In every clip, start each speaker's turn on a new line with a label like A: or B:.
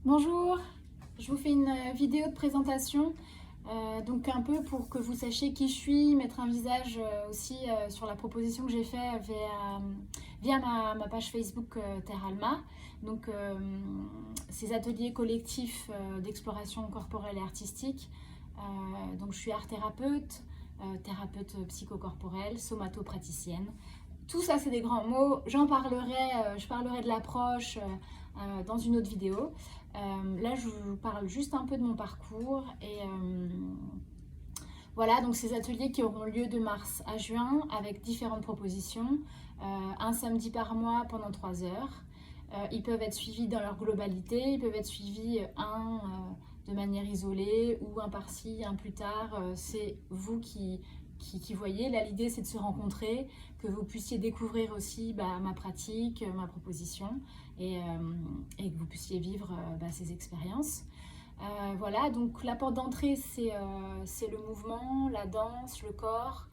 A: Bonjour, je vous fais une vidéo de présentation, donc un peu pour que vous sachiez qui je suis, mettre un visage aussi sur la proposition que j'ai faite via ma page Facebook Terre Alma. Donc ces ateliers collectifs d'exploration corporelle et artistique. Donc je suis art thérapeute, thérapeute psychocorporelle, somatopraticienne. Tout ça, c'est des grands mots. Je parlerai de l'approche dans une autre vidéo. Là, je vous parle juste un peu de mon parcours. Et voilà, donc ces ateliers qui auront lieu de mars à juin avec différentes propositions. Un samedi par mois pendant 3 heures. Ils peuvent être suivis dans leur globalité. Ils peuvent être suivis de manière isolée ou un par-ci, un plus tard. C'est vous qui voyez. Là, l'idée, c'est de se rencontrer, que vous puissiez découvrir aussi ma pratique, ma proposition, et que vous puissiez vivre ces expériences. Voilà, donc la porte d'entrée, c'est le mouvement, la danse, le corps.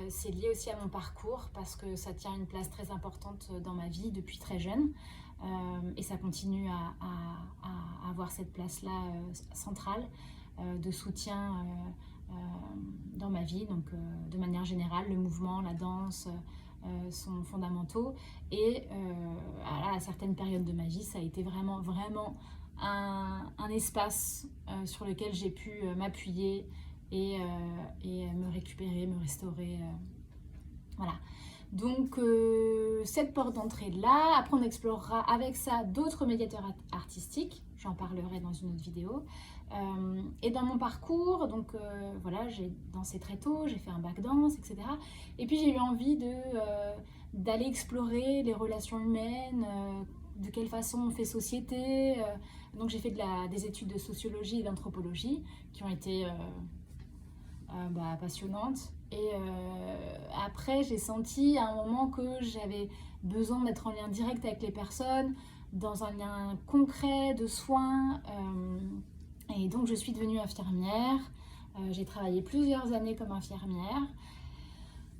A: C'est lié aussi à mon parcours parce que ça tient une place très importante dans ma vie depuis très jeune. Et ça continue à avoir cette place-là centrale de soutien dans ma vie. Donc de manière générale, le mouvement, la danse sont fondamentaux. Et à certaines périodes de ma vie, ça a été vraiment un espace sur lequel j'ai pu m'appuyer et me récupérer, me restaurer. Voilà. Donc cette porte d'entrée là, après on explorera avec ça d'autres médiateurs artistiques, j'en parlerai dans une autre vidéo. Et dans mon parcours, donc voilà, j'ai dansé très tôt, j'ai fait un bac danse, etc. Et puis j'ai eu envie d'aller explorer les relations humaines, de quelle façon on fait société. Donc j'ai fait des études de sociologie et d'anthropologie qui ont été passionnante. Et après, j'ai senti à un moment que j'avais besoin d'être en lien direct avec les personnes, dans un lien concret de soins. Et donc, je suis devenue infirmière. J'ai travaillé plusieurs années comme infirmière.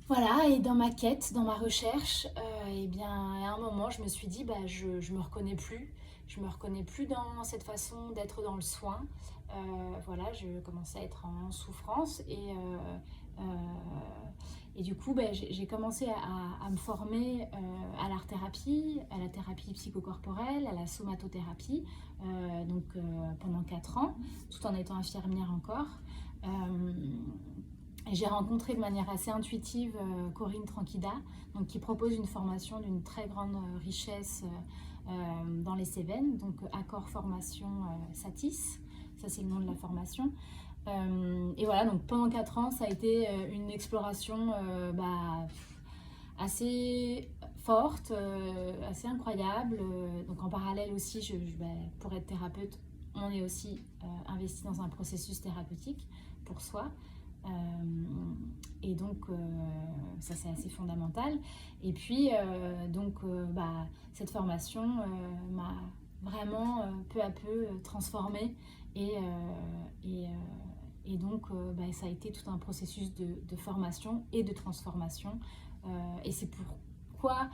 A: Voilà, et dans ma quête, dans ma recherche, et bien, à un moment, je me suis dit, je me reconnais plus. Je me reconnais plus dans cette façon d'être dans le soin. Voilà, je commençais à être en souffrance et du coup, j'ai commencé à me former à l'art-thérapie, à la thérapie psychocorporelle, à la somatothérapie, pendant 4 ans, tout en étant infirmière encore. Et j'ai rencontré de manière assez intuitive Corinne Tranquida, donc, qui propose une formation d'une très grande richesse dans les Cévennes, donc Accord Formation Satis, ça c'est le nom de la formation. Et voilà, donc pendant 4 ans, ça a été une exploration assez forte, assez incroyable. Donc en parallèle aussi, pour être thérapeute, on est aussi investi dans un processus thérapeutique pour soi. Et donc ça c'est assez fondamental. Et puis cette formation m'a vraiment peu à peu transformée et donc ça a été tout un processus de formation et de transformation. Et c'est pourquoi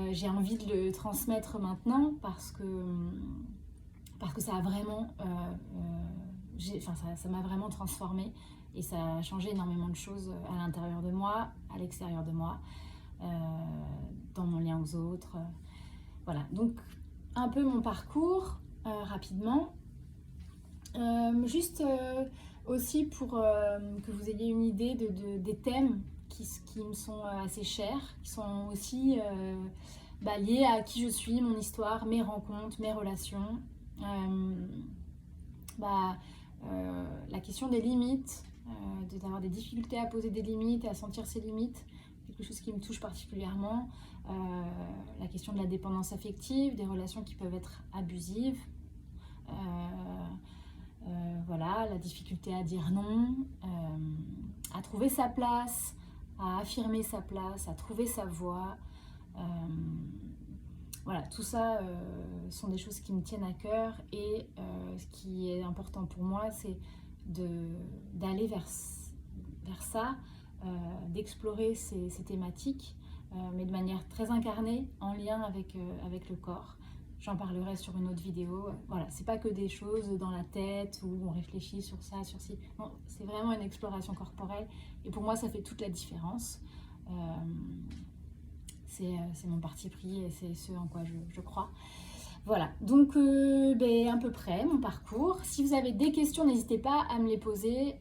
A: j'ai envie de le transmettre maintenant, parce que ça a vraiment ça m'a vraiment transformée. Et ça a changé énormément de choses à l'intérieur de moi, à l'extérieur de moi, dans mon lien aux autres. Voilà, donc un peu mon parcours rapidement. Juste aussi pour que vous ayez une idée des thèmes qui me sont assez chers, qui sont aussi liés à qui je suis, mon histoire, mes rencontres, mes relations. La question des limites, d'avoir des difficultés à poser des limites et à sentir ses limites, quelque chose qui me touche particulièrement. La question de la dépendance affective, des relations qui peuvent être abusives. Voilà, la difficulté à dire non, à trouver sa place, à affirmer sa place, à trouver sa voix. Voilà, tout ça sont des choses qui me tiennent à cœur, et ce qui est important pour moi, c'est d'aller vers ça, d'explorer ces thématiques, mais de manière très incarnée, en lien avec le corps. j'en parlerai sur une autre vidéo. Voilà, c'est pas que des choses dans la tête où on réfléchit sur ça, sur ci. Non, c'est vraiment une exploration corporelle et pour moi ça fait toute la différence. C'est mon parti pris et c'est ce en quoi je crois. Voilà, donc à peu près mon parcours. Si vous avez des questions, n'hésitez pas à me les poser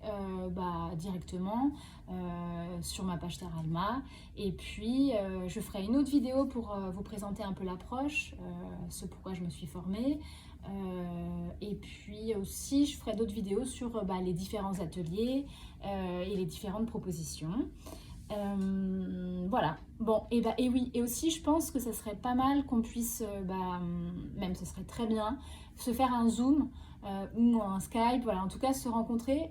A: directement sur ma page Teralma. Et puis, je ferai une autre vidéo pour vous présenter un peu l'approche, ce pourquoi je me suis formée. Et puis aussi, je ferai d'autres vidéos sur les différents ateliers et les différentes propositions. Voilà, bon, et oui, et aussi je pense que ça serait pas mal qu'on puisse, même ce serait très bien, se faire un Zoom ou un Skype, voilà, en tout cas se rencontrer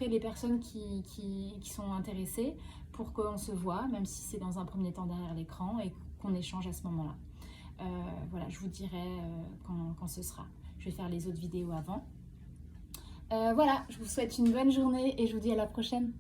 A: les personnes qui sont intéressées pour qu'on se voit, même si c'est dans un premier temps derrière l'écran et qu'on échange à ce moment-là. Voilà, je vous dirai quand ce sera. Je vais faire les autres vidéos avant. Voilà, je vous souhaite une bonne journée et je vous dis à la prochaine.